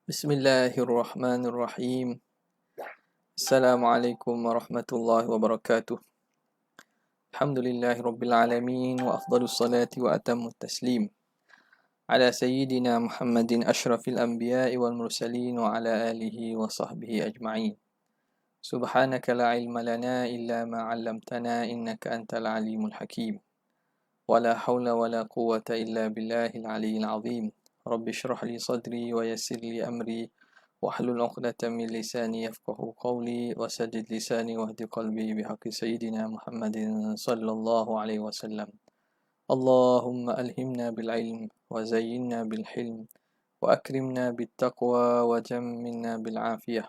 Bismillahirrahmanirrahim. Assalamualaikum warahmatullahi wabarakatuh. Alhamdulillahi rabbil alamin wa afdalus salati wa atammut taslim ala sayyidina Muhammadin asyrafil anbiya'i wal mursalin wa ala alihi wa sahbihi ajma'in. Subhanaka la ilma lana illa ma 'allamtana innaka antal alimul hakim. Wa la hawla wa la quwwata illa billahil aliyyil azim. Rabbi shrah li sadri wa yassir li amri واحلل عقدة من لساني يفقه قولي وسدد لساني واهد قلبي بحق سيدنا محمد صلى الله عليه وسلم. اللهم ألهمنا بالعلم وزينا بالحلم وأكرمنا بالتقوى وجملنا بالعافية.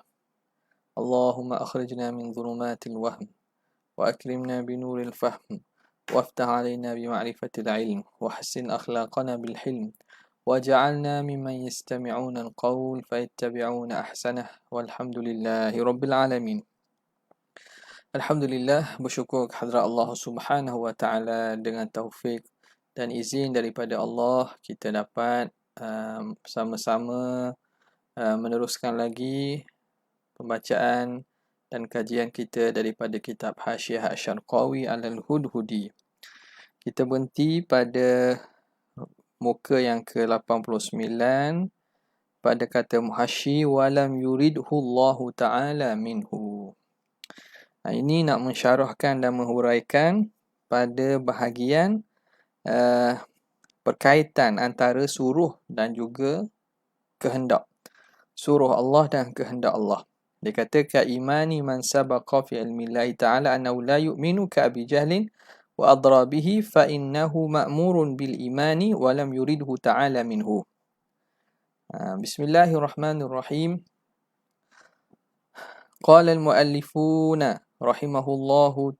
اللهم أخرجنا من ظلمات الوهم وأكرمنا بنور الفهم وافتح علينا بمعرفة العلم وحسن أخلاقنا بالحلم وجعلنا ممن يستمعون القول فيتبعون أحسنه والحمد لله رب العالمين. Alhamdulillah, bersyukur kehadrat Allah Subhanahu wa taala dengan taufik dan izin daripada Allah kita dapat bersama-sama meneruskan lagi pembacaan dan kajian kita daripada kitab Hasyiah Asy-Syarqawi 'alal Hudhudi. Kita berhenti pada muka yang ke-89 pada kata muhasyi walam yuridhu Allah Ta'ala minhu. Ini nak mensyarahkan dan menghuraikan pada bahagian perkaitan antara suruh dan juga kehendak. Suruh Allah dan kehendak Allah. Dia kata ka imani man sabaqa fi ilmi Allah Ta'ala annahu la yu'minu ka Abi Jahlin wa adra bihi fa innahu ma'murun bil imani wa lam yuridhu ta'ala minhu. Bismillahirrahmanirrahim. Qala al-muallifuna rahimahumullahu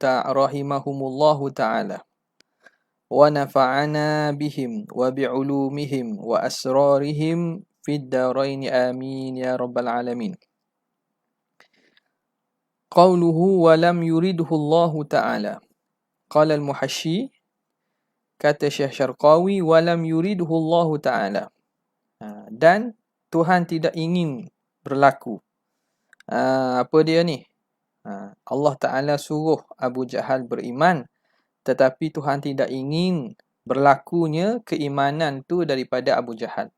ta'ala wa nafa'ana bihim wa bi'ulumihim wa asrarihim fid darain amin ya rabbal alamin. Qawluhu wa lam yuridhu Allah ta'ala. Qala al-muhasyi, kata Syekh Syarqawi, walam yuridhu Allah Ta'ala. Dan Tuhan tidak ingin berlaku. Apa dia ni? Allah Ta'ala suruh Abu Jahal beriman, tetapi Tuhan tidak ingin berlakunya keimanan tu daripada Abu Jahal.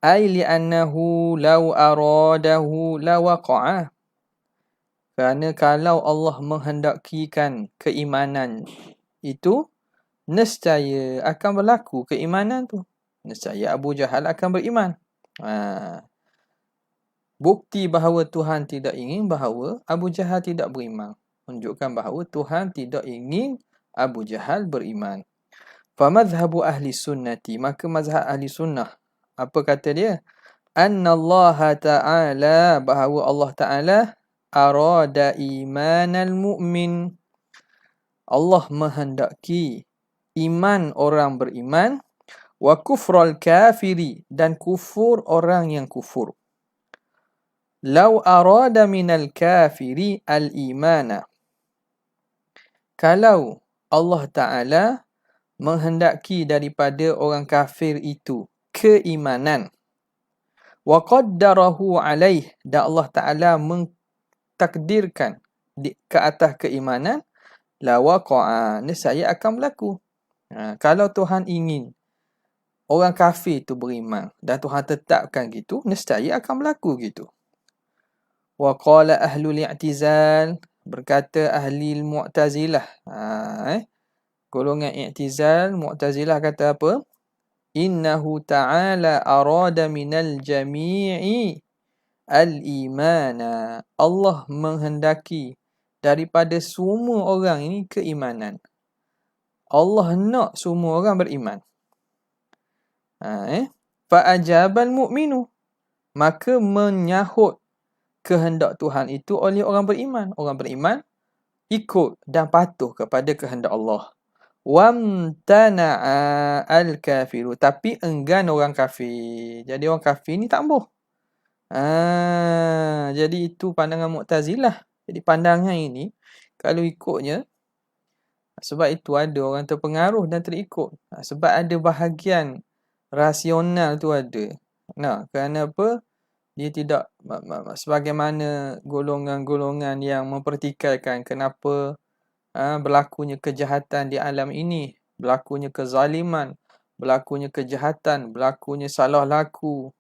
Ay li'annahu law aradahu lawaqa'a. Kerana kalau Allah menghendakikan keimanan itu, nescaya akan berlaku keimanan tu. Nescaya Abu Jahal akan beriman. Bukti bahawa Tuhan tidak ingin bahawa Abu Jahal tidak beriman. Menunjukkan bahawa Tuhan tidak ingin Abu Jahal beriman. Famadhhabu ahli sunnati. Maka mazhab ahli sunnah. Apa kata dia? Anna Allah Ta'ala, bahawa Allah Ta'ala arada imanal mu'min. Allah menghendaki iman orang beriman wa kufral kafiri, dan kufur orang yang kufur. Lau arada minal kafiri al-imana. Kalau Allah Ta'ala menghendaki daripada orang kafir itu keimanan, wa qaddarahu alaih, dan Allah Ta'ala takdirkan ke atas keimanan, la waqa'a, nescaya akan berlaku. Kalau Tuhan ingin orang kafir tu beriman dan Tuhan tetapkan gitu, nescaya akan berlaku gitu. Wa qala ahlul i'tizal, berkata ahli mu'tazilah. Golongan i'tizal, mu'tazilah kata apa? Innahu ta'ala arada minal jami'i al-imana. Allah menghendaki daripada semua orang ini keimanan. Allah nak semua orang beriman. Fa'ajabal mu'minu, maka menyahut kehendak Tuhan itu oleh orang beriman. Orang beriman ikut dan patuh kepada kehendak Allah. Wamtana'a al-kafiru, tapi enggan orang kafir. Jadi orang kafir ni tak boleh. Jadi itu pandangan Mu'tazilah. Jadi pandangan ini kalau ikutnya, sebab itu ada orang terpengaruh dan terikut. Sebab ada bahagian rasional tu ada. Kerana apa? Dia tidak sebagaimana golongan-golongan yang mempertikaikan kenapa berlakunya kejahatan di alam ini, berlakunya kezaliman, berlakunya kejahatan, berlakunya salah laku,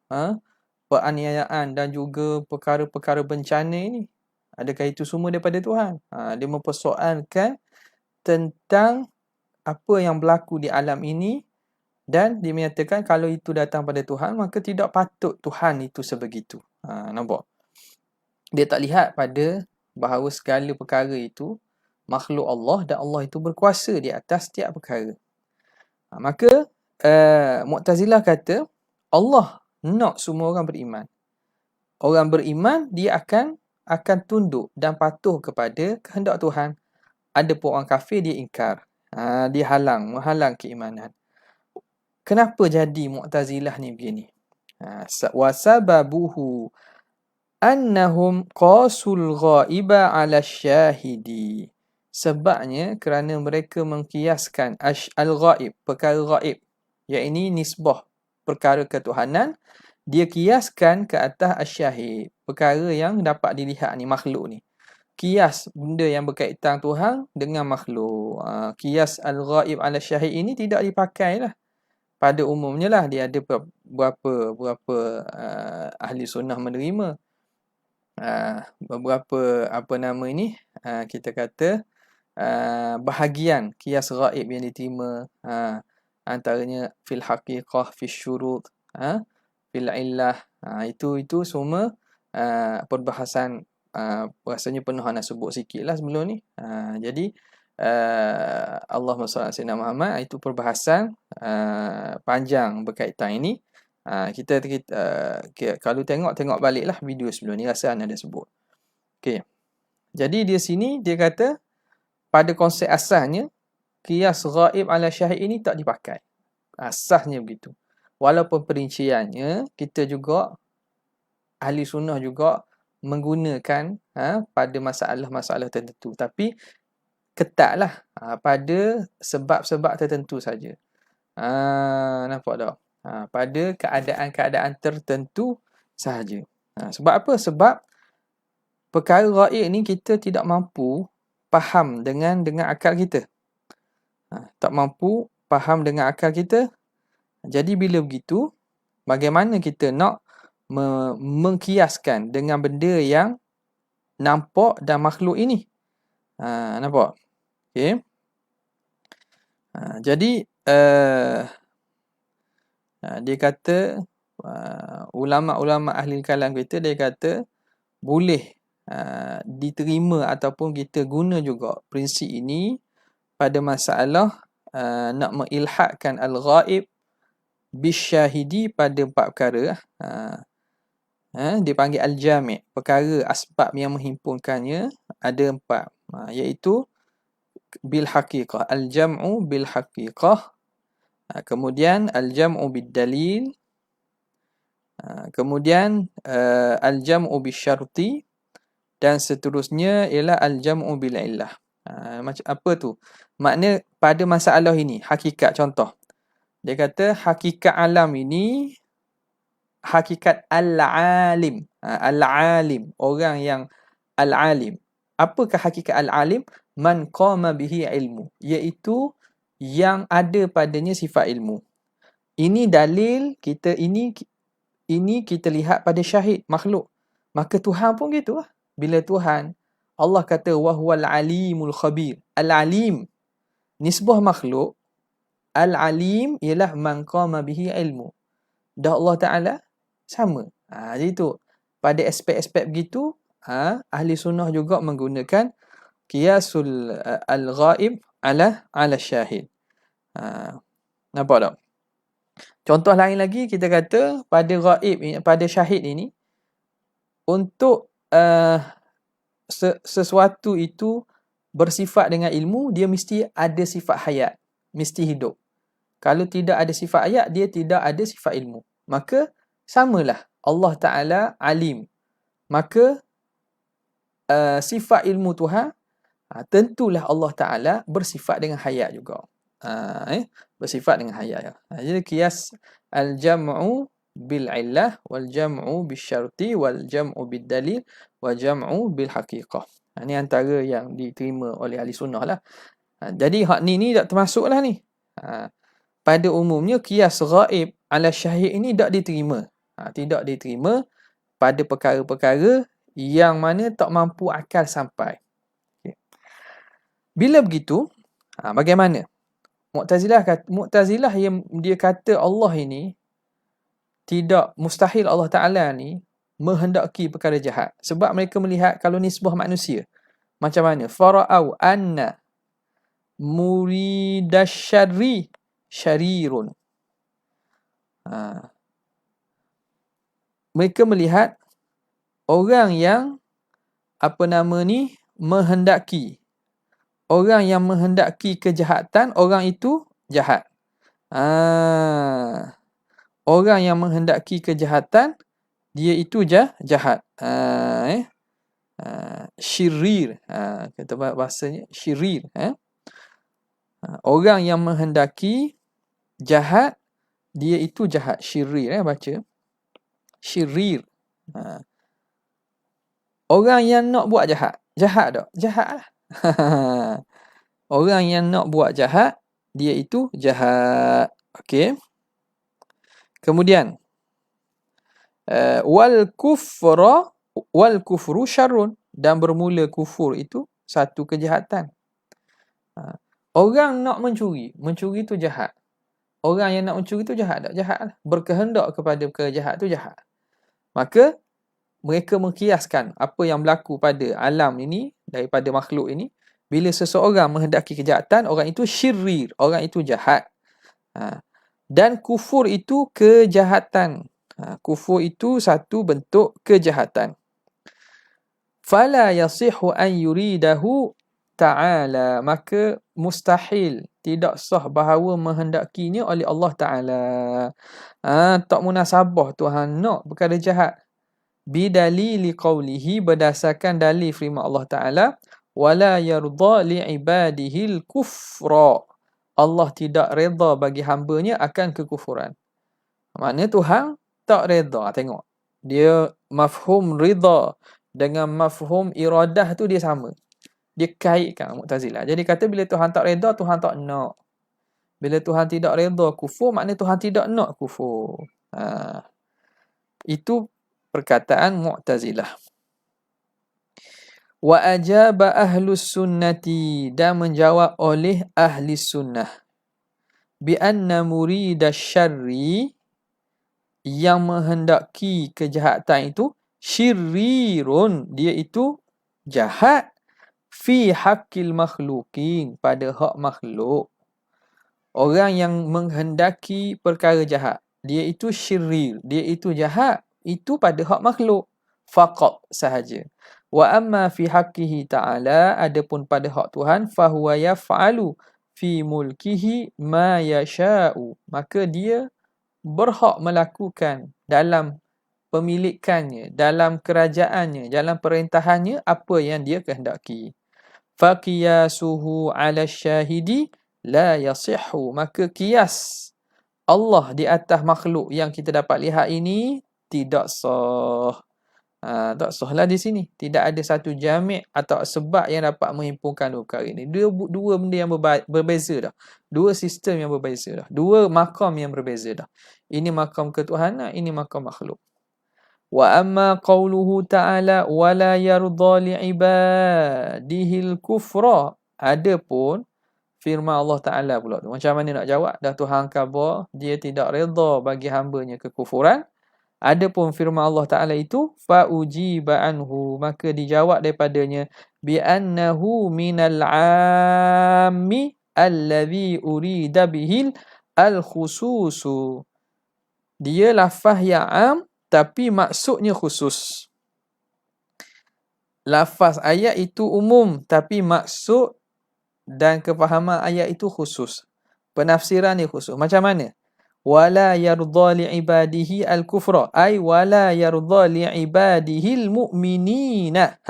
penganiayaan dan juga perkara-perkara bencana ini. Adakah itu semua daripada Tuhan? Dia mempersoalkan tentang apa yang berlaku di alam ini dan dia menyatakan kalau itu datang pada Tuhan, maka tidak patut Tuhan itu sebegitu. Nampak? Dia tak lihat pada bahawa segala perkara itu makhluk Allah dan Allah itu berkuasa di atas setiap perkara. Maka Mu'tazilah kata Allah nak semua orang beriman. Orang beriman dia akan tunduk dan patuh kepada kehendak Tuhan. Adapun orang kafir dia ingkar. Dia menghalang keimanan. Kenapa jadi Mu'tazilah ni begini? Wasababuhu annahum qasul ghaiba ala syahidi. Sebabnya kerana mereka mengkiaskan al-ghaib, perkara ghaib, iaitu nisbah perkara ketuhanan, dia kiaskan ke atas asyahid, perkara yang dapat dilihat ni, makhluk ni. Kias benda yang berkaitan Tuhan dengan makhluk. Kias al-ghaib ala syahid ini tidak dipakai lah. Pada umumnya lah dia ada beberapa ahli sunnah menerima. Beberapa kita kata bahagian kias ghaib yang diterima, antaranya fil haqiqah, fil syurut, fil illah. Itu semua perbahasan, rasanya penuh nak sebut sikit lah sebelum ni. Jadi Allahumma salli ala sayyidina Muhammad, itu perbahasan panjang berkaitan ini. Kita kalau tengok baliklah video sebelum ni, rasa anda dah sebut. Okey. Jadi di sini dia kata pada konsep asalnya qiyas ghaib ala syahid ini tak dipakai. Asasnya begitu. Walaupun perinciannya kita juga ahli sunnah juga menggunakan pada masalah-masalah tertentu, tapi ketatlah pada sebab-sebab tertentu saja. Nampak tak? Pada keadaan-keadaan tertentu sahaja. Sebab apa? Sebab perkara ghaib ni kita tidak mampu faham dengan akal kita. Tak mampu faham dengan akal kita. Jadi bila begitu, bagaimana kita nak mengkiaskan dengan benda yang nampak dan makhluk ini? Nampak? Okay. Jadi dia kata ulama-ulama ahli kalam kita, dia kata boleh diterima ataupun kita guna juga prinsip ini pada masalah nak mengilhadkan al-ghaib bisyahidi pada 4 perkara. Dia panggil al-jami', perkara asbab yang menghimpunkannya ada 4, iaitu bil haqiqah, al-jam'u bil haqiqah, kemudian al-jam'u bid dalil, kemudian al-jam'u bisyarti, dan seterusnya ialah al-jam'u bil illah. Macam apa tu? Makna pada masalah ini, hakikat, contoh. Dia kata hakikat alam ini, hakikat al-alim. Al-alim, orang yang al-alim. Apakah hakikat al-alim? Man qama bihi ilmu, iaitu yang ada padanya sifat ilmu. Ini dalil kita, ini kita lihat pada syahid, makhluk. Maka Tuhan pun gitu lah. Bila Tuhan, Allah kata wa huwal alimul khabir. Al-alim, nisbah makhluk. Al-alim ialah man qama bihi ilmu. Dah Allah Ta'ala sama. Jadi tu, pada aspek-aspek begitu, ahli sunnah juga menggunakan qiyasul al-ghaib ala syahid. Nampak tak? Contoh lain lagi, kita kata pada ghaib, pada syahid ini, untuk sesuatu itu bersifat dengan ilmu, dia mesti ada sifat hayat, mesti hidup. Kalau tidak ada sifat hayat, dia tidak ada sifat ilmu. Maka samalah Allah Ta'ala alim. Maka sifat ilmu Tuhan, tentulah Allah Ta'ala bersifat dengan hayat juga. Bersifat dengan hayat. Jadi qiyas al-jam'u bil illah wal jam'u bil syarti wal jam'u bil dalil wal jam'u bil haqiqah. Ini antara yang diterima oleh ahli sunnah lah. Jadi hak ni tak termasuk lah ni. Pada umumnya qiyas ghaib ala syahid ini tak diterima. Tidak diterima pada perkara-perkara yang mana tak mampu akal sampai. Okay. Bila begitu, bagaimana? Mu'tazilah yang dia kata Allah ini tidak mustahil Allah Ta'ala ni menghendaki perkara jahat. Sebab mereka melihat kalau nisbah manusia. Macam mana? Fara'au anna muridasyarri syarirun. Mereka melihat orang yang menghendaki. Orang yang menghendaki kejahatan, orang itu jahat. Orang yang menghendaki kejahatan, dia itu jahat. Syirir. Kata bahasanya syirir. Orang yang menghendaki jahat, dia itu jahat. Syirir. Baca. Syirir. Orang yang nak buat jahat. Jahat tak? Jahat lah. Orang yang nak buat jahat, dia itu jahat. Okey. Kemudian wal kufru syarrun, dan bermula kufur itu satu kejahatan. Orang nak mencuri itu jahat. Orang yang nak mencuri itu jahat tak? Jahat lah. Berkehendak kepada kejahat itu jahat. Maka mereka mengkiaskan apa yang berlaku pada alam ini, daripada makhluk ini, bila seseorang menghendaki kejahatan, orang itu syirir, orang itu jahat. Dan kufur itu kejahatan. Kufur itu satu bentuk kejahatan. Fala yasihu an yuridahu ta'ala, maka mustahil, tidak sah bahawa menghendakinya oleh Allah Ta'ala. Tak munasabah Tuhan nak perkara jahat. Bidalili qawlihi, berdasarkan dalil firman Allah Ta'ala, wala yarda li'ibadihil kufra, Allah tidak reda bagi hambanya akan kekufuran. Maknanya Tuhan tak reda. Tengok, dia mafhum rida dengan mafhum iradah tu dia sama. Dia kaitkan Mu'tazilah. Jadi kata bila Tuhan tak reda, Tuhan tak nak. Bila Tuhan tidak reda kufur, maknanya Tuhan tidak nak kufur. Itu perkataan Mu'tazilah. Wa ajaba ahlus sunnati, dan menjawab oleh ahli sunnah, bi anna muridash syarri, yang menghendaki kejahatan itu, syirirun, dia itu jahat, fi haqqil makhluqin, pada hak makhluk. Orang yang menghendaki perkara jahat, dia itu syirir, dia itu jahat, itu pada hak makhluk faqat sahaja. Wa amma fi haqqihi ta'ala, adapun pada hak Tuhan, fahuwa yaf'alu fi mulkihi ma yasha'u, maka dia berhak melakukan dalam pemilikannya, dalam kerajaannya, dalam perintahannya apa yang dia kehendaki. Faqiyasuhu 'ala syahidi la yasihhu, maka qiyas Allah di atas makhluk yang kita dapat lihat ini tidak sah. Tak sahlah di sini. Tidak ada satu jami' atau sebab yang dapat menghimpunkan dua perkara ini. Dua benda yang berbeza dah. Dua sistem yang berbeza dah. Dua makam yang berbeza dah. Ini makam ketuhanan, ini makam makhluk. Wa amma qawluhu ta'ala wa la yarda li'ibadihil kufra, adapun firman Allah Ta'ala pula tu. Macam mana nak jawab? Dah Tuhan khabar, dia tidak reda bagi hambanya kekufuran. Adapun firman Allah Ta'ala itu, fa'ujiba anhu, maka dijawab daripadanya, bi'annahu minal 'ammi alladhi urida bihil al-khususu. Dia lafaz yang am, tapi maksudnya khusus. Lafaz ayat itu umum, tapi maksud dan kefahaman ayat itu khusus. Penafsiran dia khusus. Macam mana? Wala yarda li'ibadihi al-kufra, ay wala yarda li'ibadihi al-mu'minina.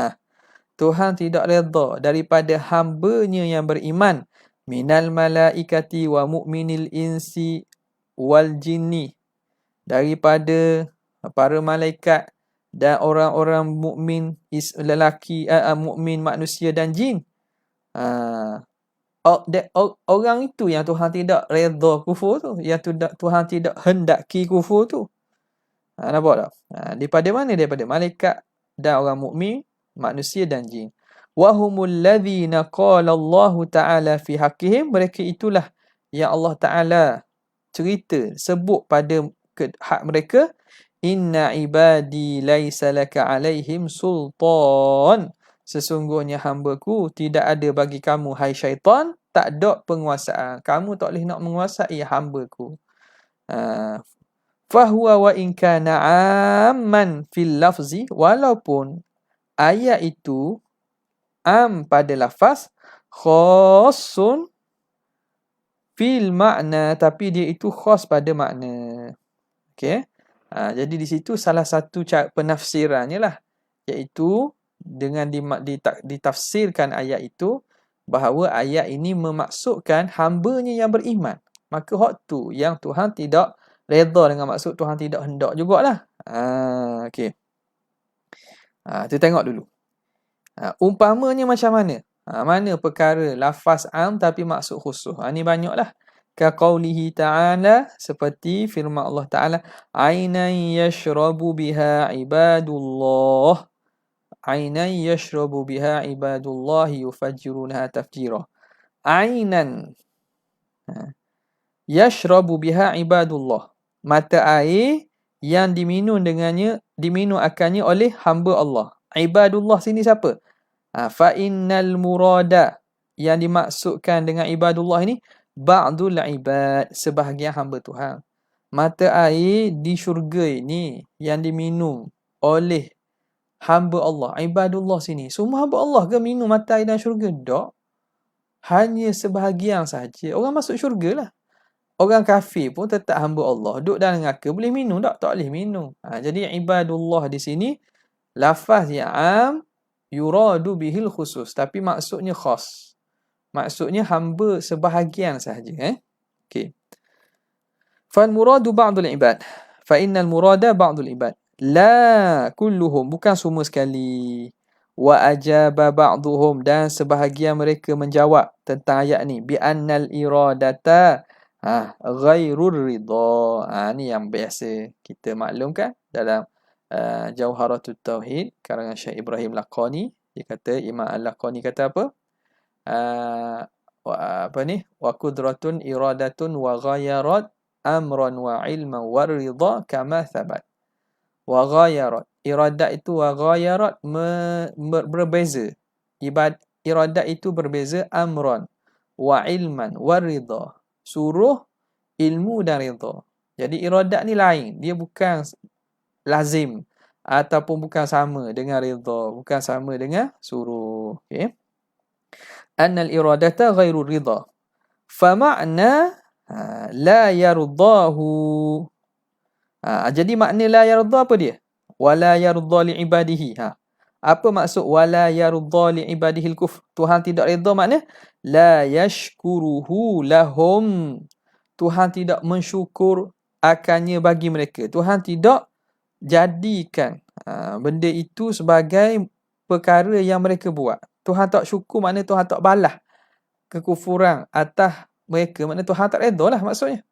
Tuhan tidak reda daripada hambanya yang beriman, minal malaikati wa mu'minil insi wal jinni, daripada para malaikat dan orang-orang mukmin lelaki, mukmin manusia dan jin. Orang itu yang Tuhan tidak redha kufur tu, yang Tuhan tidak hendaki kufur tu. Nampak tak? Daripada mana? Daripada malaikat dan orang mukmin, manusia dan jin. Wahumul ladzina qala Allah Ta'ala fi haqqihim, mereka itulah yang Allah Ta'ala sebut pada hak mereka, inna ibadi laisa laka alaihim sultan, sesungguhnya hamba-Ku tidak ada bagi kamu hai syaitan, tak ada penguasaan, kamu tak boleh nak menguasai hamba-Ku. Fahuwa wa in kana amman fil lafzi, walaupun ayat itu am pada lafaz, khassun fil makna, tapi dia itu khas pada makna. Okey. Jadi di situ salah satu cara penafsirannya lah, iaitu dengan ditafsirkan ayat itu bahawa ayat ini memaksudkan hamba-Nya yang beriman. Maka hak tu yang Tuhan tidak redha dengan maksud Tuhan tidak hendak jugalah. Okey. Kita tengok dulu. Umpamanya macam mana? Mana perkara lafaz am tapi maksud khusus. Ni banyaklah. Ka qaulihi ta'ala, seperti firman Allah Ta'ala, ainan yashrabu biha ibadullah. Ainan yashrabu biha ibadullah yufajjirunaha tafjira. Ainan yashrabu biha ibadullah, mata air yang diminum akannya oleh hamba Allah. Ibadullah sini siapa? Fa innal murada, yang dimaksudkan dengan ibadullah ini ba'dul ibad, sebahagian hamba Tuhan. Mata air di syurga ini yang diminum oleh hamba Allah. Ibadullah sini semua hamba Allah ke minum mata air dalam syurga? Tak. Hanya sebahagian sahaja. Orang masuk syurga lah. Orang kafir pun tetap hamba Allah. Duduk dalam neraka boleh minum tak? Tak boleh minum. Jadi ibadullah di sini lafaz yang am yuradu bihil khusus, tapi maksudnya khas. Maksudnya hamba sebahagian sahaja. Okey. Fal muradu ba'dul ibad. Fa innal murada ba'dul ibad. La kulluhum, bukan semua sekali. Wa ajaba ba'duhum, dan sebahagian mereka menjawab tentang ayat ni bi annal iradata ghairur ridha. Ni yang biasa kita maklumkan dalam Jauharatut Tauhid karangan Syekh Ibrahim Laqani. Dia kata, Imam Al-Laqani kata apa? Wa qudratun iradatun wa ghayarat amran wa ilman wa ridha kama thabat. Wa ghayarat, iradat itu wa ghayarat berbeza. Iradat itu berbeza, amran wa ilman wa ridha, suruh, ilmu dan ridha. Jadi iradat ni lain, dia bukan lazim ataupun bukan sama dengan ridha, bukan sama dengan suruh. Okey. Annal iradata ghairu ridha. Fa ma'na la yardahu. Jadi makna la yarda apa dia? Wala yarda li ibadihi. Apa maksud wala yarda li ibadihi al-kufr? Tuhan tidak redha makna la yashkuruhu lahum. Tuhan tidak mensyukur akannya bagi mereka. Tuhan tidak jadikan benda itu sebagai perkara yang mereka buat. Tuhan tak syukur makna Tuhan tak balas kekufuran atas mereka, makna Tuhan tak redha lah maksudnya.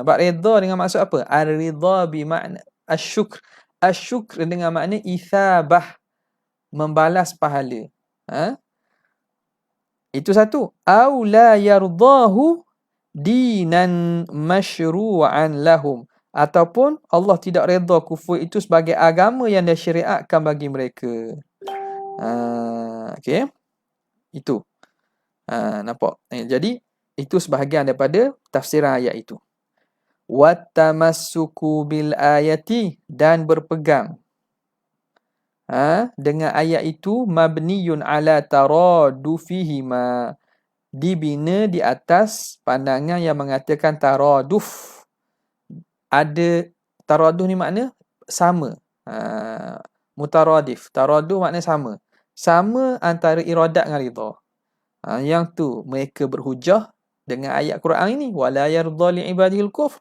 Bak redha dengan maksud apa? Ar-ridha bi makna asyukr. Asyukr dengan makna ithabah, membalas pahala. Itu satu. Au la yardahu dinan masyru'an lahum, ataupun Allah tidak redha kufur itu sebagai agama yang disyariatkan bagi mereka. Okey. Itu. Nampak? Jadi itu sebahagian daripada tafsiran ayat itu. Wattamassuku bil ayati, dan berpegang dengan ayat itu, mabniyun ala taradufihima, dibina di atas pandangan yang mengatakan taraduf. Ada taraduf ni makna sama. Mutaradif. Taraduf makna sama. Sama antara iradat dengan ridha. Yang tu mereka berhujah dengan ayat Quran ini, wala yarda li ibadihil kufr.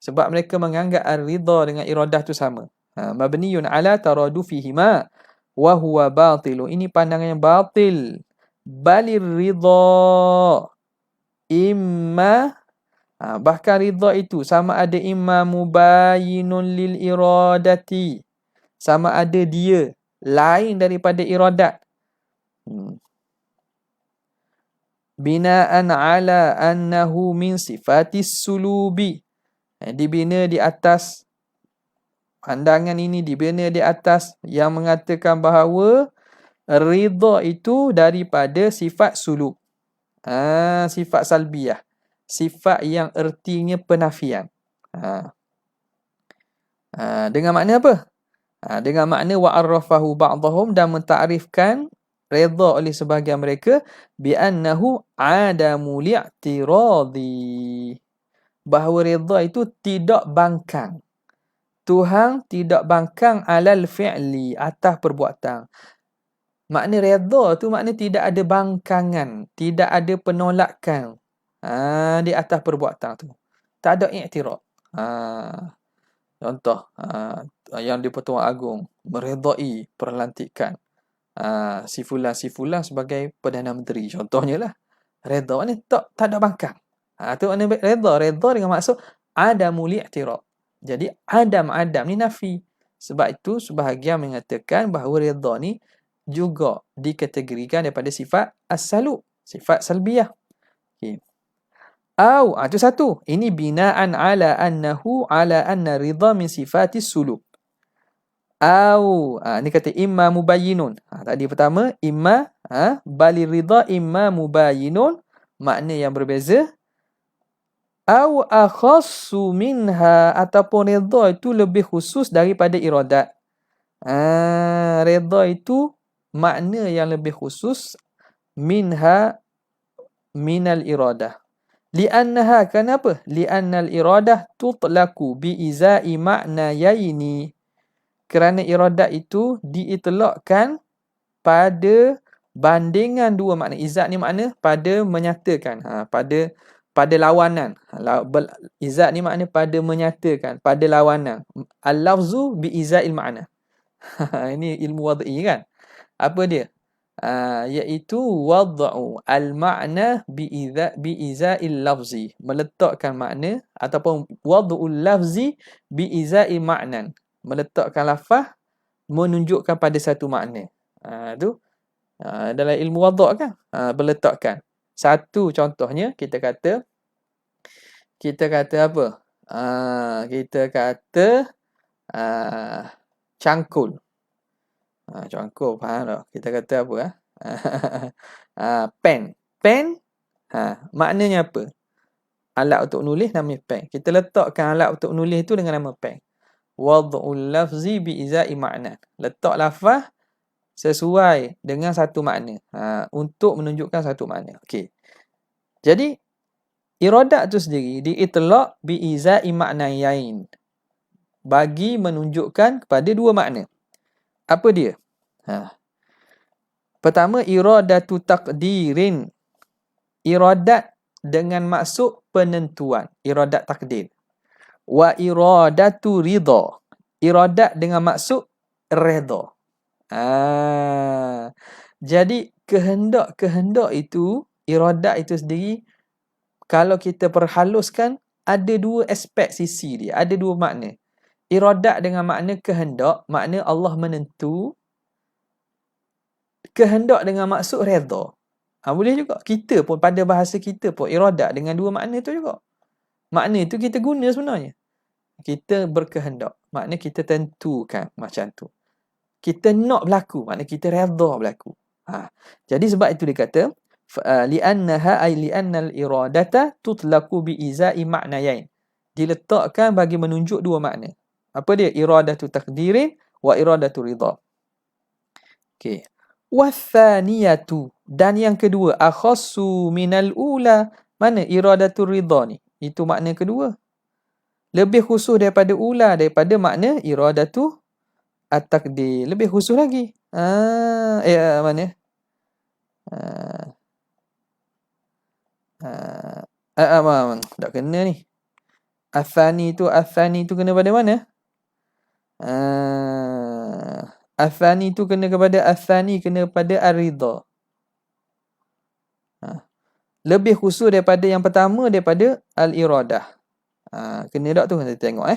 Sebab mereka menganggap ar-ridha dengan iradah tu sama. Mabniyun ala taradufihima wa huwa batil. Ini pandangan yang batil. Balir ridha imma bahkan ridha itu sama ada imma mubayinun lil iradati, sama ada dia lain daripada iradat. Binaan ala annahu min sifatis sulubi. Dibina di atas pandangan ini, dibina di atas yang mengatakan bahawa ridha itu daripada sifat sulub. Sifat salbiyah. Sifat yang ertinya penafian. Dengan makna apa? Dengan makna wa'arrafahu ba'dahum, dan mentakrifkan redha oleh sebahagian mereka bi'annahu adamu li'tiradi, bahawa redha itu tidak bangkang. Tuhan tidak bangkang alal fi'li, atas perbuatan. Makna redha tu makna tidak ada bangkangan, tidak ada penolakan di atas perbuatan tu. Tak ada i'tirad. Contoh, yang di-Pertuan Agong meredai perlantikan si fulan sebagai Perdana Menteri. Contohnya lah. Redha ni tak ada bangkang. Tu makna redha. Redha dengan maksud adamul i'tirad. Jadi adam ni nafi. Sebab itu sebahagian mengatakan bahawa redha ni juga dikategorikan daripada sifat as-salub, sifat salbiyah. Okay. Itu satu. Ini binaan ala annahu ala anna ridha min sifatis sulub. Ni kata imma mubayyinun. Tadi pertama imma balir ridha imma mubayyinun, makna yang berbeza. Au akhassu minha, ataupun ridha itu lebih khusus daripada iradat. Ridha itu makna yang lebih khusus minha minal iradah. Li'annaha, kenapa? Li'annal iradah tutlaku bi'izai ma'nayaini. Kerana iradat itu diitlakkan pada bandingan dua makna. Izat ni makna pada menyatakan, pada lawanan. Izat ni makna pada menyatakan, pada lawanan. Al-lafzu bi'izail makna. Ini ilmu wad'i kan? Apa dia? Iaitu wad'u al-ma'na bi'iza'il lafzi, meletakkan makna, ataupun wad'ul lafzi bi'iza'il ma'nan, meletakkan lafaz menunjukkan pada satu makna. Tu dalam ilmu wad'a kan, meletakkan. Satu contohnya kita kata apa? Kita kata cangkul. Cangkul, faham tak? Kita kata apa? Pen. Pen, maknanya apa? Alat untuk nulis namanya pen. Kita letakkan alat untuk nulis itu dengan nama pen. Wad'ul lafzi bi'iza'i ma'na. Letak lafaz sesuai dengan satu makna. Untuk menunjukkan satu makna. Okey. Jadi, iradat itu sendiri diitlaq bi'iza'i ma'nayain. Bagi menunjukkan kepada dua makna. Apa dia? Pertama, iradatu takdirin. Iradat dengan maksud penentuan. Iradat takdir. Wa iradatu ridha. Iradat dengan maksud redha. Jadi, kehendak itu, iradat itu sendiri, kalau kita perhaluskan, ada dua aspek sisi dia. Ada dua makna. Iradat dengan makna kehendak, makna Allah menentu. Kehendak dengan maksud redha. Boleh juga. Kita pun, pada bahasa kita pun, iradat dengan dua makna tu juga. Makna itu kita guna sebenarnya. Kita berkehendak. Makna kita tentukan macam tu. Kita nak berlaku. Makna kita redha berlaku. Jadi sebab itu dia kata, li'annaha ay li'annal iradata tutlaku bi'iza'i ma'nayain. Diletakkan bagi menunjuk dua makna. Apa dia? Iradatu takdirin wa iradatu ridha. Okey. Wathaniyatu, dan yang kedua, akhassu minal ula. Mana iradatu ridha ni? Itu makna kedua. Lebih khusus daripada ula, daripada makna iradatu at-takdir. Lebih khusus lagi. Mana? Tak kena ni. Athani tu kena pada mana? Athani tu kena kepada athani, kena pada ar-ridha. Lebih khusus daripada yang pertama, daripada al-iradah. Kena tak tu kita tengok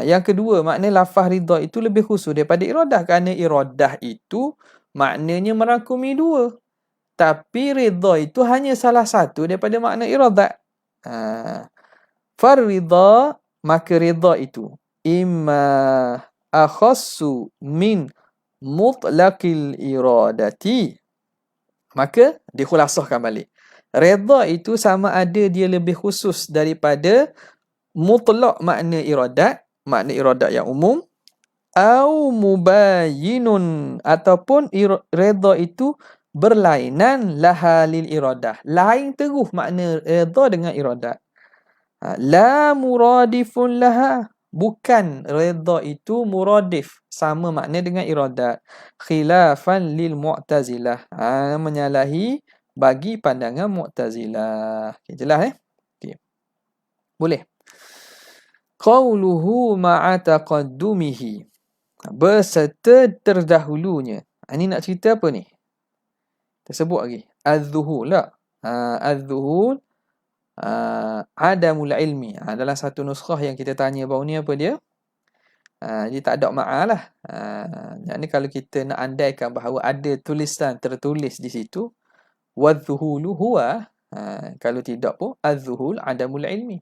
Yang kedua, makna lafaz ridha itu lebih khusus daripada iradah, kerana iradah itu maknanya merangkumi dua. Tapi ridha itu hanya salah satu daripada makna iradah. Farridha, maka ridha itu imma akhassu min mutlaqil iradati. Maka dikhulasahkan balik. Redha itu sama ada dia lebih khusus daripada mutlak makna iradat yang umum, au mubayyinun, ataupun redha itu berlainan laha lil iradah. Lain terus makna redha dengan iradat. La muradifun laha. Bukan redha itu muradif, sama makna dengan iradat. Khilafan lil mu'tazilah. Menyalahi bagi pandangan mu'tazilah. Okay, jelas Okay. Boleh. Qauluhu ma'a taqaddumihi. Berserta terdahulunya. Ini nak cerita apa ni? Tersebut lagi. Az-zuhul lah. Az-zuhul. Adamul ilmi. Dalam satu nuskhah yang kita tanya baru ni, apa dia? Dia tak ada ma'alah. Yang ni kalau kita nak andaikan bahawa ada tulisan tertulis di situ, wadzuhulu huwa, kalau tidak pun az-zuhul adamul ilmi.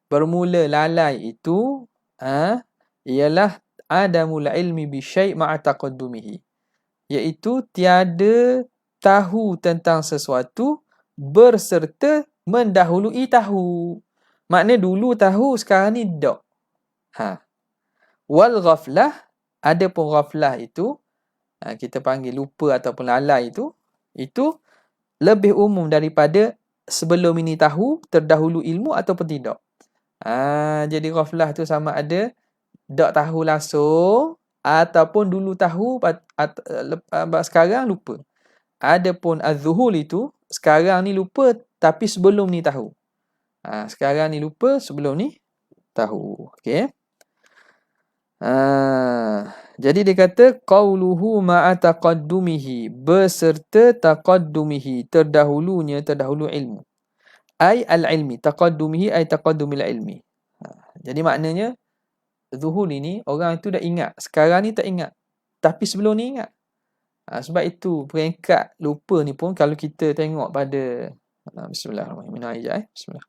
Bermula lalai itu ialah adamul ilmi bi syai' ma'a taqaddumihi, iaitu tiada tahu tentang sesuatu berserta mendahului tahu. Makna dulu tahu, sekarang ni tak. Wal ghaflah, ada pun ghaflah itu, kita panggil lupa ataupun lalai itu lebih umum daripada sebelum ini tahu, terdahulu ilmu ataupun tidak. Jadi ghaflah tu sama ada tak tahu langsung ataupun dulu tahu, sekarang lupa. Adapun az-zuhul itu, sekarang ni lupa tapi sebelum ni tahu. Sekarang ni lupa, sebelum ni tahu. Okey. Jadi dia kata qauluhu ma'a taqaddumihi, beserta taqaddumihi, terdahulunya, terdahulu ilmu. Ai al-ilmi, taqaddumihi ai taqaddumil ilmi. Jadi maknanya zuhul ini orang itu dah ingat, sekarang ni tak ingat, tapi sebelum ni ingat. Sebab itu peringkat lupa ni pun kalau kita tengok pada bismillahirrahmanirrahim. Minum air bismillah.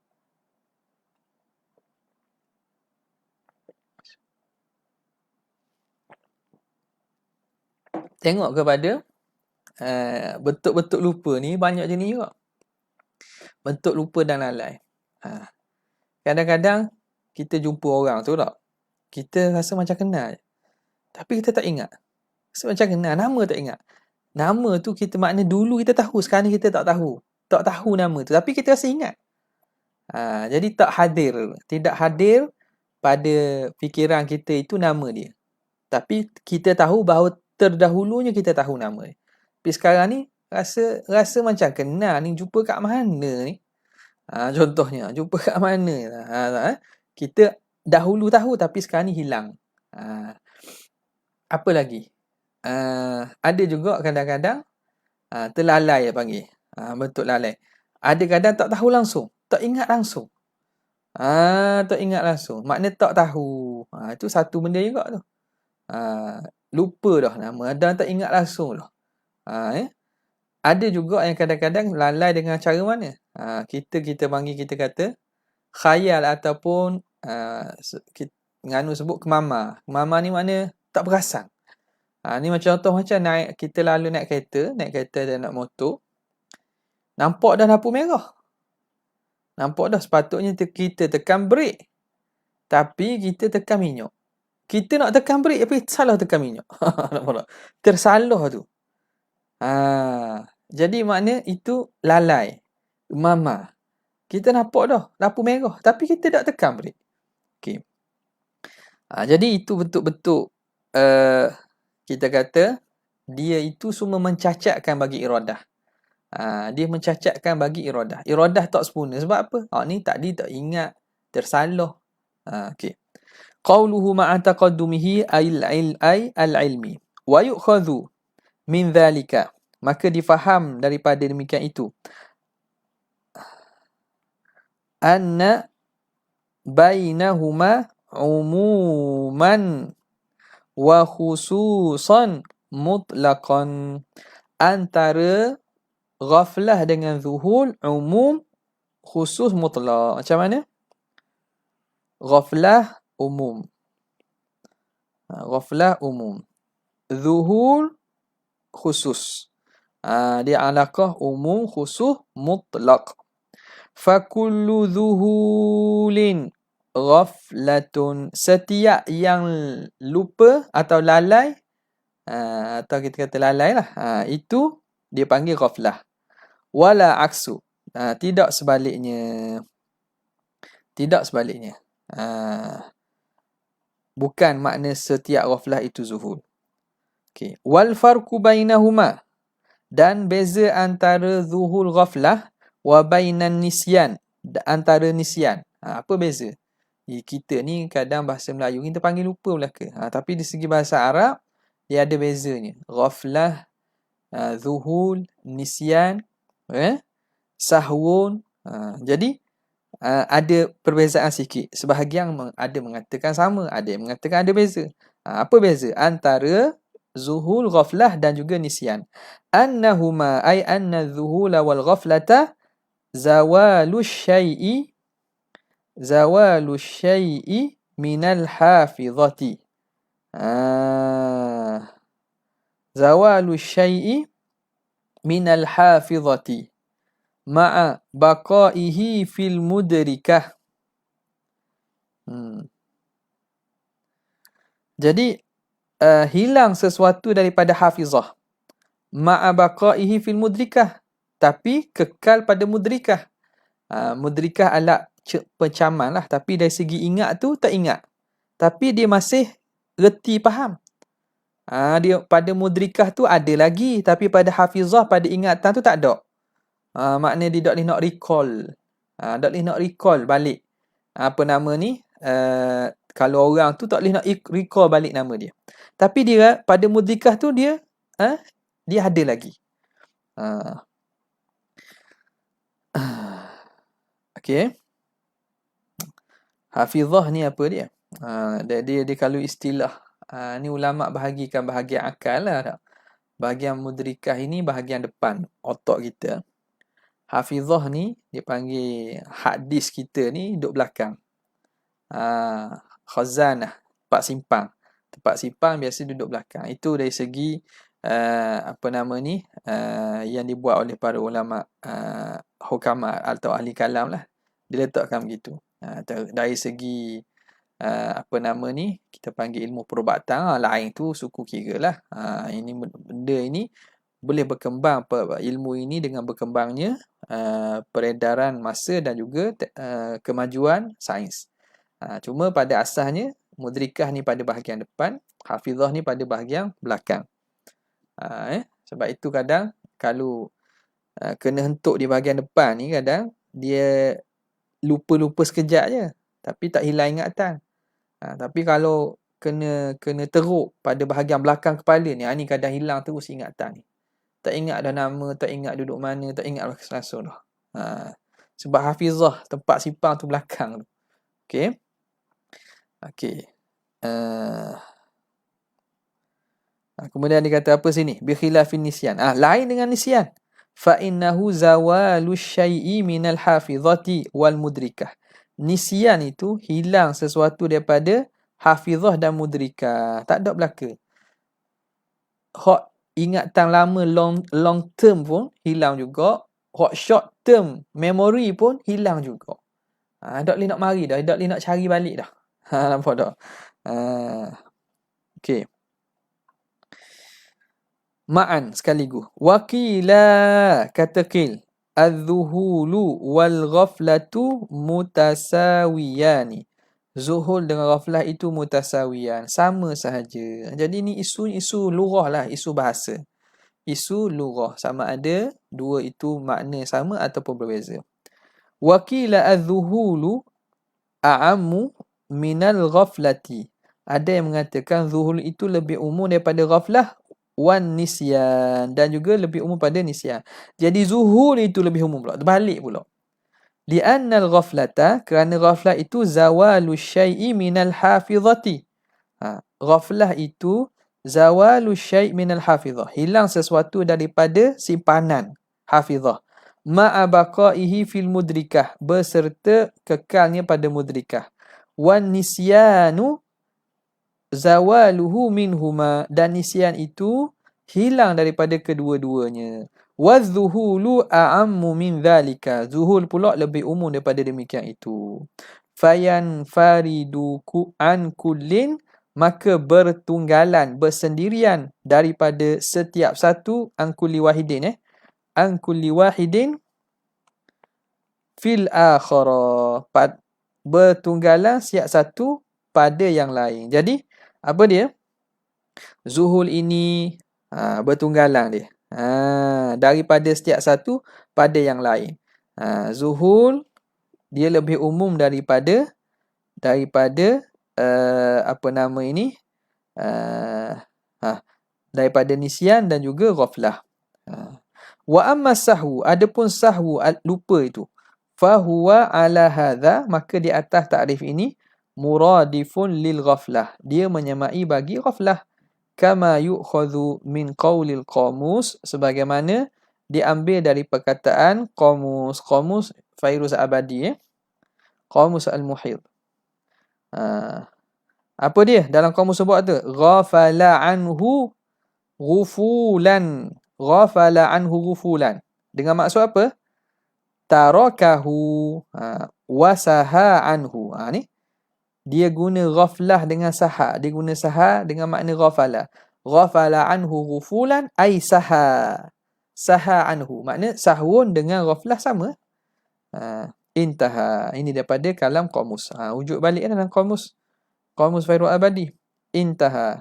Tengok kepada bentuk-bentuk lupa ni banyak jenis juga. Bentuk lupa dan lalai. Kadang-kadang kita jumpa orang tu tak, kita rasa macam kenal, tapi kita tak ingat. Rasa macam kenal, nama tak ingat. Nama tu kita makna dulu kita tahu, sekarang ni kita tak tahu. Tak tahu nama tu, tapi kita rasa ingat. Jadi tak hadir, tidak hadir pada fikiran kita itu nama dia. Tapi kita tahu bahawa terdahulunya kita tahu nama dia. Tapi sekarang ni rasa macam kenal ni, jumpa kat mana ni? Contohnya, jumpa kat mana? Kita dahulu tahu tapi sekarang ni hilang. Apa lagi? Ada juga kadang-kadang terlalai panggil. Bentuk lalai. Ada kadang tak tahu langsung, tak ingat langsung. Tak ingat langsung. Makna tak tahu. Itu satu benda juga tu. Lupa dah nama dan tak ingat langsung dah. Ada juga yang kadang-kadang lalai dengan cara mana? Kita panggil, kita kata khayal ataupun nganu sebut kemamar. Kemamar ni makna tak perasan. Ni macam contoh macam kita lalu naik kereta dan naik motor. Nampak dah lampu merah. Nampak dah sepatutnya kita tekan brek. Tapi kita tekan minyak. Kita nak tekan brek tapi salah tekan minyak. Tersalah tu. Jadi makna itu lalai. Mama. Kita nampak dah lampu merah tapi kita tak tekan brek. Okey. Jadi itu bentuk-bentuk kita kata dia itu semua mencacatkan bagi iradah. Dia mencacatkan bagi iradah. Iradah tak sempurna. Sebab apa? Ni tadi tak ingat, tersalah. Okey. Qawluhu ma'a taqaddumihi ay al-ilmi. Wa yu'khadhu min dhalika. Maka difaham daripada demikian itu. Anna bainahuma umuman wa khususan mutlaqan. Antara ghaflah dengan zuhul umum, khusus mutlaq. Macam mana? Ghaflah umum. Ghaflah umum. Zuhul khusus. Dia alaqah umum khusus mutlaq. Fakullu zuhulin ghaflatun. Setiap yang lupa atau lalai, atau kita kata lalai lah, itu dia panggil ghaflah. Wala aksu. Tidak sebaliknya. Tidak sebaliknya. Bukan makna setiap ghaflah itu zuhul. Okay. Wal farqu bainahuma. Dan beza antara zuhul ghaflah wa bainan nisyan. Antara nisyan. Apa beza? Kita ni kadang bahasa Melayu kita panggil lupa belaka. Tapi di segi bahasa Arab dia ada bezanya. Ghaflah, zuhul, nisyan, sahwun. Jadi ada perbezaan sikit. Sebahagian ada mengatakan sama, ada yang mengatakan ada beza. Apa beza antara zuhul, ghaflah dan juga nisyan? Annahuma ay anna zuhula wal ghaflata zawalu syai'i minal hafizati. Zawalu syai'i minal hafizati ma'a baqaihi fil mudrikah. Jadi hilang sesuatu daripada hafizah ma'a baqaihi fil mudrikah, tapi kekal pada mudrikah. Mudrikah alat pencaman lah, tapi dari segi ingat tu tak ingat, tapi dia masih reti faham. Dia pada mudrikah tu ada lagi, tapi pada hafizah, pada ingatan tu tak ada. Maknanya dia tak boleh nak recall. Tak boleh nak recall balik. Apa nama ni? Kalau orang tu tak boleh nak recall balik nama dia. Tapi dia pada mudrikah tu dia ada lagi. Okey. Hafizah ni apa dia? Dia kalau istilah ni ulama bahagikan bahagian akal lah. Bahagian mudrikah ini bahagian depan otak kita. Hafizah ni dia panggil hadis kita ni duduk belakang. Khazanah, tempat simpang. Tempat simpang biasa duduk belakang. Itu dari segi apa nama ni, yang dibuat oleh para ulama hukama atau ahli kalam lah. Diletakkan begitu. Dari segi apa nama ni, kita panggil ilmu perubatan, lain tu suku kira lah. Ini benda ini boleh berkembang, ilmu ini dengan berkembangnya peredaran masa dan juga kemajuan sains. Cuma pada asalnya mudrikah ni pada bahagian depan, hafizah ni pada bahagian belakang. Sebab itu kadang kalau kena hentuk di bahagian depan ni, kadang dia lupa-lupa sekejap je, tapi tak hilang ingatan. Tapi kalau kena teruk pada bahagian belakang kepala ni, ni kadang hilang terus ingatan ni. Tak ingat dah nama, tak ingat duduk mana, tak ingat langsung dah. Sebab hafizah tempat simpang tu belakang tu. Okey. Kemudian dia kata apa sini? Bi khilafin nisyan. Lain dengan nisyan. Fa innahu zawalu syai'i minal hafizati wal mudrikah. Nisyan itu hilang sesuatu daripada hafizah dan mudrikah. Tak ada belaka. Hak ingatan lama long term pun hilang juga. Hak short term memory pun hilang juga. Tak boleh nak mari dah. Tak boleh nak cari balik dah. Nampak tak? Okey. Ma'an sekaligus. Waqila kata qil. Az-zuhulu wal ghaflatu mutasawiyani. Zuhul dengan ghaflah itu mutasawiyan. Sama sahaja. Jadi ni isu lughah lah. Isu bahasa. Isu lughah. Sama ada dua itu makna sama ataupun berbeza. Waqila az-zuhulu a'ammu minal ghaflati. Ada yang mengatakan zuhul itu lebih umum daripada ghaflah, wan nisyan, dan juga lebih umum pada nisyan. Jadi zuhul itu lebih umum pula, terbalik pula. Li'annal ghaflata, kerana ghaflah itu zawalu syai'i minal hafizati. Ghaflah itu zawalu syai' minal hafizah, hilang sesuatu daripada simpanan hafizah. Ma'a baqaihi fil mudrikah, beserta kekalnya pada mudrikah. Wan nisyanu zawaluhu minhuma, dan nisyan itu hilang daripada kedua-duanya. Wadzuhulu a'ammu min dhalika, zuhul pula lebih umum daripada demikian itu. Fayan faridu an kullin, maka bertunggalan, bersendirian daripada setiap satu, an kulli wahidin an kulli wahidin fil akhara, bertunggalan setiap satu pada yang lain. Jadi apa dia? Zuhul ini bertunggalan dia. Daripada setiap satu pada yang lain. Zuhul dia lebih umum daripada apa nama ini? Daripada nisyan dan juga ghaflah. Wa amma sahwu, adapun sahwu, lupa itu, fahuwa ala hadha, maka di atas takrif ini muradifun lil ghaflah, dia menyamai bagi ghaflah. Kama yu'khadhu min qawlil qamus, sebagaimana diambil dari perkataan qamus. Qamus Fairuz Abadi, Qamus al-Muhit. Apa dia dalam qamus sebut tu? Ghafala anhu ghufulan. Ghafala anhu ghufulan. Dengan maksud apa? Tarakahu wasaha anhu. Ni dia guna ghaflah dengan saha. Dia guna saha dengan makna ghafala. Ghafala anhu ghufulan ay saha. Saha anhu. Makna sahwun dengan ghaflah sama. Intaha. Ini daripada kalam qamus. Wujud balik dalam qamus. Qamus Fairuz Abadi. Intaha.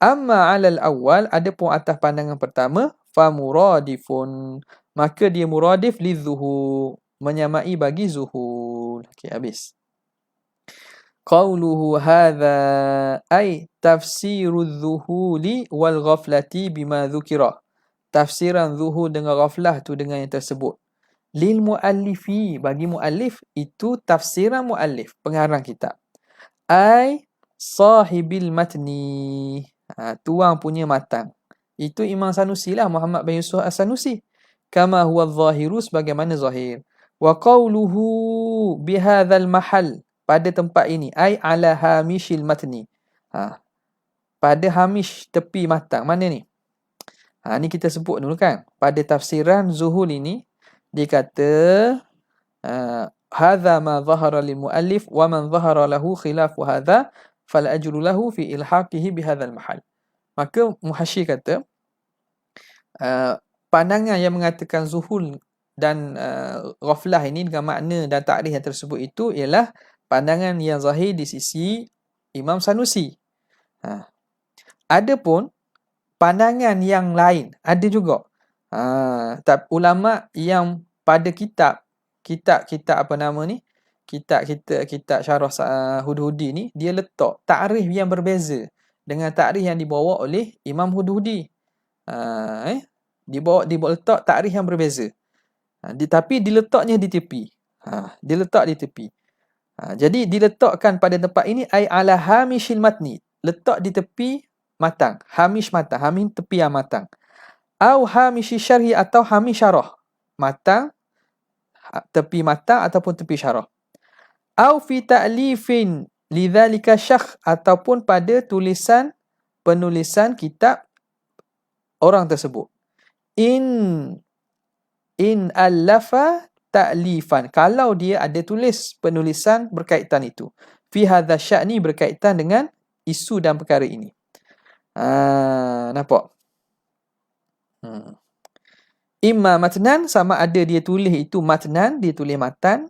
Amma alal awal, adapun atas pandangan pertama, famuradifun, maka dia muradif lizuhul, menyamai bagi zuhul. Okey, habis. Qawluhu hadha ay tafsiru zuhuli wal ghaflati bima dhukira. Tafsiran zuhul dengan ghaflah tu dengan yang tersebut. Lil muallifi, bagi muallif, itu tafsiran muallif, pengarang kitab. Ay sahibil matni, tuang punya matan. Itu Imam Sanusi lah, Muhammad bin Yusuf As-Sanusi. Kama huwa zahiru, sebagaimana zahir. Wa qawluhu bihadzal mahal, pada tempat ini, ay ala hamishil matni, pada hamish tepi matan. Mana ni? Ni kita sebut dulu kan. Pada tafsiran zuhul ini, dia kata hadza ma zahara lil muallif wa man zahara lahu khilafu hadza fal ajru lahu fi ilhaqihi bihadzal mahal. Maka muhasyir kata pandangan yang mengatakan zuhul dan ghaflah ini dengan makna dan takrif yang tersebut itu ialah pandangan yang zahir di sisi Imam Sanusi. Adapun pandangan yang lain ada juga. Ulama yang pada kitab apa nama ni? Kitab syarah Hudhudi ni, dia letak takrif yang berbeza dengan takrif yang dibawa oleh Imam Hudhudi. Dibawa letak takrif yang berbeza. Tapi diletaknya di tepi. Diletak di tepi. Jadi diletakkan pada tempat ini ai ala hamishil matni, letak di tepi matang. Hamish matang, hamish tepi yang matang. Au hamishi syarhi, atau hamish syarah. Matang, tepi matang ataupun tepi syarah. Au fi ta'lifin lidzalika syakh, ataupun pada penulisan kitab orang tersebut. In allafa ta'lifan, kalau dia ada tulis penulisan berkaitan itu. Fi hadza sya'ni, berkaitan dengan isu dan perkara ini. Nampak? Imma matnan, sama ada dia tulis itu matnan, dia tulis matan,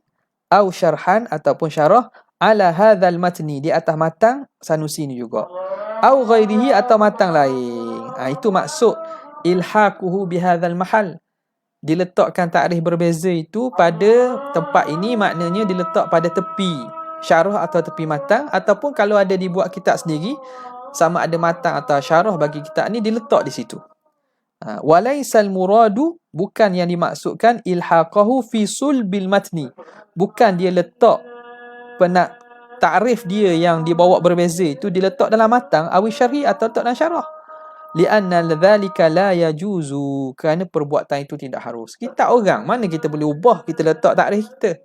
au syarhan, ataupun syarah, ala hadzal matni, di atas matan Sanusi ni juga. Au ghairihi, atau matan lain. Itu maksud ilhaquhu bihadzal mahal. Diletakkan takrif berbeza itu pada tempat ini, maknanya diletak pada tepi. syarah atau tepi matang, ataupun kalau ada dibuat kitab sendiri, sama ada matang atau syarah bagi kitab ni diletak di situ. Walaisal muradu, bukan yang dimaksudkan ilhaqahu fi sulbil matni, bukan dia letak takrif dia yang dibawa berbeza itu diletak dalam matang awi syarhi atau letak dalam syarah. Lianna dzalika la yajuzu, kerana perbuatan itu tidak harus. Kitab orang mana kita boleh ubah kita letak takrif kita.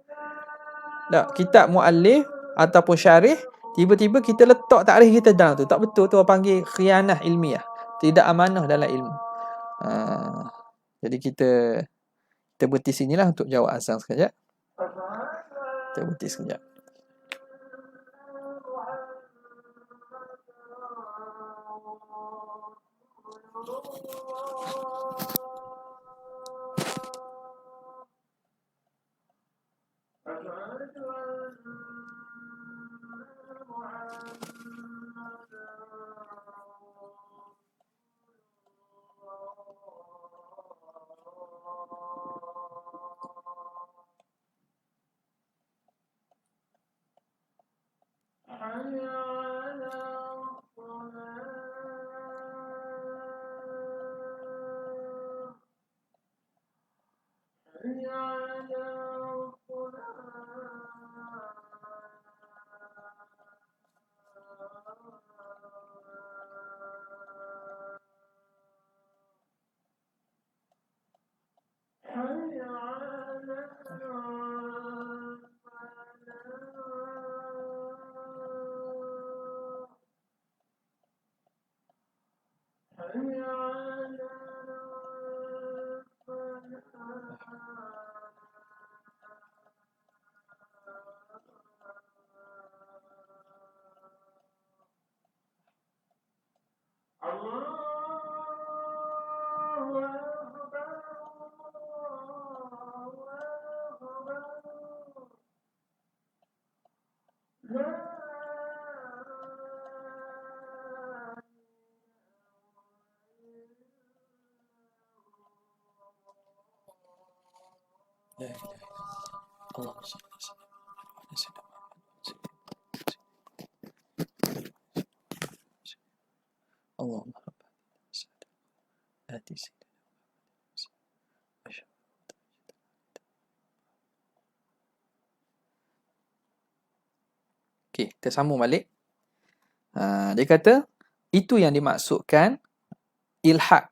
Tak, kitab muallif ataupun syarih tiba-tiba kita letak takrif kita dalam tu, tak betul tu, orang panggil khianah ilmiah, tidak amanah dalam ilmu. Jadi kita berhenti sinilah untuk jawab azan sekejap. Kita berhenti sekejap. Allahumma salli ala sayyidina Allahumma ati sayyidina. Okey, kita sambung balik. Dia kata itu yang dimaksudkan ilhaq.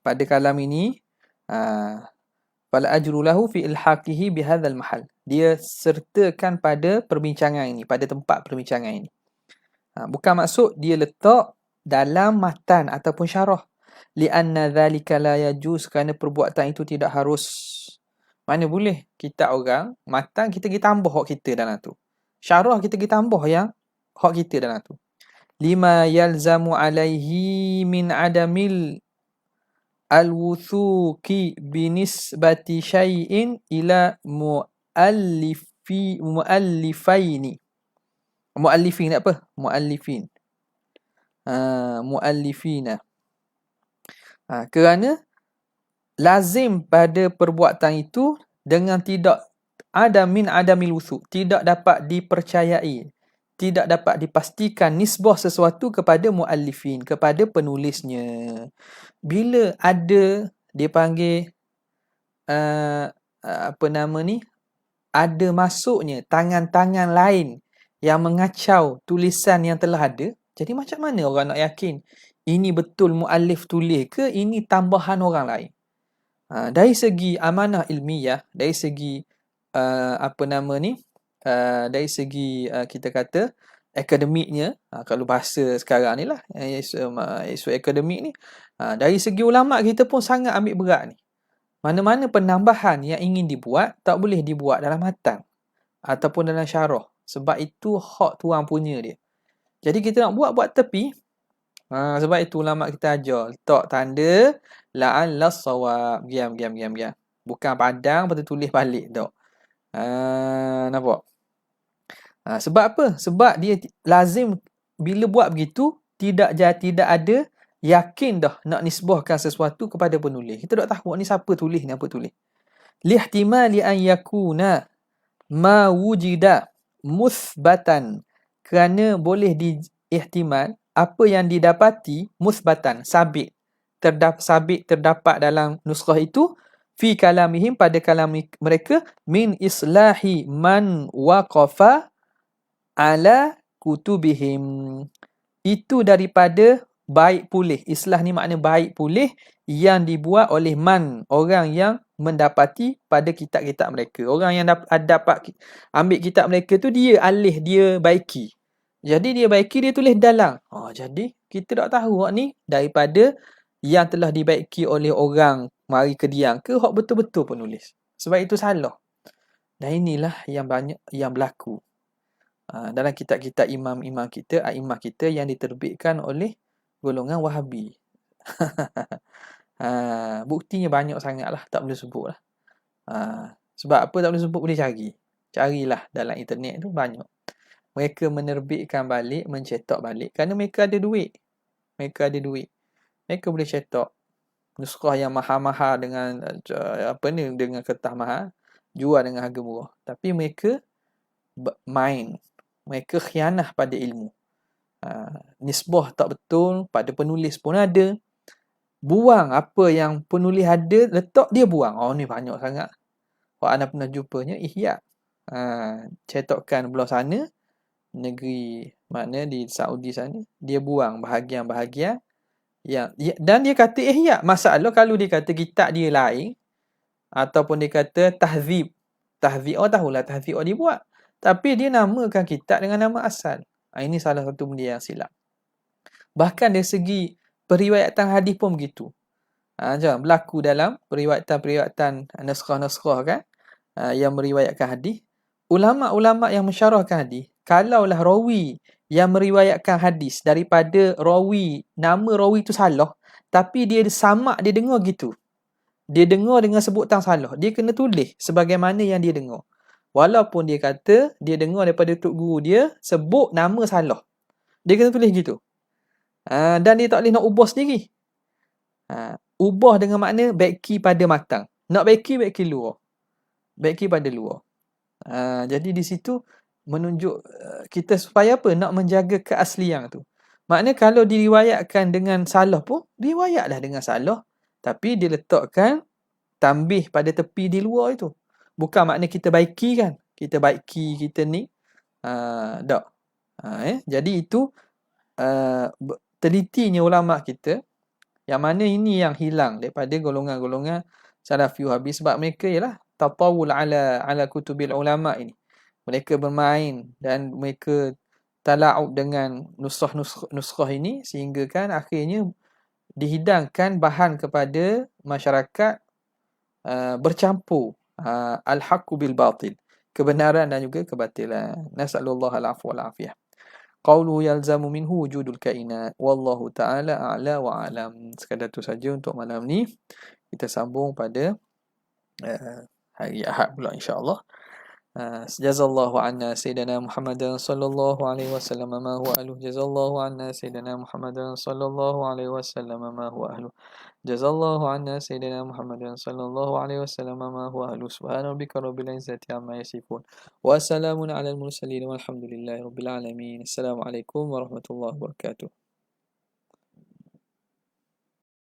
Pada kalam ini fala ajru lahu fi ilhaqihi bihadzal mahal. Dia sertakan pada perbincangan ini, pada tempat perbincangan ini. Bukan maksud dia letak dalam matan ataupun syarah. Lianna dzalika la yajuz, kerana perbuatan itu tidak harus. Mana boleh kita orang matan kita tambah hak kita dalam tu. Syarah kita tambah yang hak kita dalam tu. Lima yalzamu alaihi min adamil al-wuthuqi binisbati syai'in ila muallifin apa? Muallifina. Kerana lazim pada perbuatan itu dengan tidak ada min adamil wuthuq, tidak dapat dipercayai, tidak dapat dipastikan nisbah sesuatu kepada muallifin, kepada penulisnya. Bila ada dia panggil ada masuknya tangan-tangan lain yang mengacau tulisan yang telah ada, jadi macam mana orang nak yakin ini betul muallif tulis ke ini tambahan orang lain? Dari segi amanah ilmiah, dari segi dari segi kita kata akademiknya, kalau bahasa sekarang ni lah, isu akademik ni, dari segi ulama kita pun sangat ambil berat ni. Mana-mana penambahan yang ingin dibuat tak boleh dibuat dalam matan ataupun dalam syarah, sebab itu hak tuan punya dia. Jadi kita nak buat tepi. Sebab itu ulama kita ajar letak tanda la'alla sawab, diam. Bukan padang lepas tu tulis balik tak. Nampak? Sebab apa? Sebab dia lazim bila buat begitu tidak ada yakin dah nak nisbahkan sesuatu kepada penulis. Kita tak tahu ni siapa tulis ni, apa tulis. Lihtimali an yakuna ma wujida musbatan, kerana boleh diihtimal apa yang didapati musbatan, sabit terdapat dalam nuskhah itu fi kalamihim, pada kalam mereka, min islahi man waqafa ala kutubihim, itu daripada baik pulih. Islah ni makna baik pulih yang dibuat oleh man, orang yang mendapati pada kitab-kitab mereka. Orang yang dapat ambil kitab mereka tu, dia alih, dia baiki. Jadi dia baiki, dia tulis dalam. Jadi kita tak tahu hak ni daripada yang telah dibaiki oleh orang mari ke diang ke hak betul-betul penulis. Sebab itu salah. Dan inilah yang banyak yang berlaku dalam kitab-kitab imam-imam kita, a'immah kita yang diterbitkan oleh golongan Wahabi. Buktinya banyak sangat lah, tak boleh sebut lah. Sebab apa tak boleh sebut, boleh cari. Carilah dalam internet tu banyak. Mereka menerbitkan balik, mencetak balik kerana mereka ada duit. Mereka boleh cetak nuskhah yang mahal-mahal dengan dengan kertas mahal, jual dengan harga murah. Tapi mereka mereka khianah pada ilmu. Nisbah tak betul pada penulis pun ada. Buang apa yang penulis ada, letak dia buang. Ni banyak sangat. Anda pernah jumpanya Ihya. Cetakan belah sana, negeri mana di Saudi sana, dia buang bahagian-bahagian dan dia kata Ihya. Masalah kalau dia kata kitab dia lain, ataupun dia kata tahzib, tahulah tahzib dia buat, tapi dia namakan kitab dengan nama asal. Ini salah satu benda yang silap. Bahkan dari segi periwayatan hadis pun begitu. Jangan berlaku dalam periwayatan naskah-naskah kan, yang meriwayatkan hadis. Ulama-ulama yang mensyarahkan hadis, kalaulah rawi yang meriwayatkan hadis daripada rawi, nama rawi itu salah, tapi dia samak, dia dengar gitu. Dia dengar dengan sebutan salah, dia kena tulis sebagaimana yang dia dengar. Walaupun dia kata dia dengar daripada tok guru dia sebut nama salah, dia kena tulis gitu. Dan dia tak boleh nak ubah sendiri. Ubah dengan makna baiki pada matang. Nak baiki luar. Baiki pada luar. Jadi di situ menunjuk kita supaya apa? Nak menjaga keaslian tu. Makna kalau diriwayatkan dengan salah pun, riwayatlah dengan salah, tapi dia letakkan tambih pada tepi di luar itu. Bukan makna kita baiki kan. Kita baiki, kita ni. Tak. Jadi itu telitinya ulama kita, yang mana ini yang hilang daripada golongan-golongan Salafi Wahabi, sebab mereka ialah tatawul ala kutubil ulama ini. Mereka bermain dan mereka tala'ub dengan nuskhah ini, sehingga kan akhirnya dihidangkan bahan kepada masyarakat bercampur al-haqqu bil batil, kebenaran dan juga kebatilan. Nas'alullah al-afwa wal afiyah. Qawluhu yalzamu minhu wujudul kainat. Wallahu ta'ala a'la wa a'lam. Sekadar tu saja untuk malam ni. Kita sambung pada hari Ahad pula insya-Allah. Jazallahu anna sayyidina Muhammadan sallallahu alaihi wasallam ma huwa ahluh. Jazallahu anna sayyidina Muhammadan sallallahu alaihi wasallam ma huwa ahluh. Jazallahu anna sayyidina Muhammadan sallallahu alaihi wasallam ma huwa ahluh. Subhana rabbika rabbil izzati amma yasifun. Wa salamun alal mursalin walhamdulillahi rabbil alamin. Assalamualaikum warahmatullahi wabarakatuh.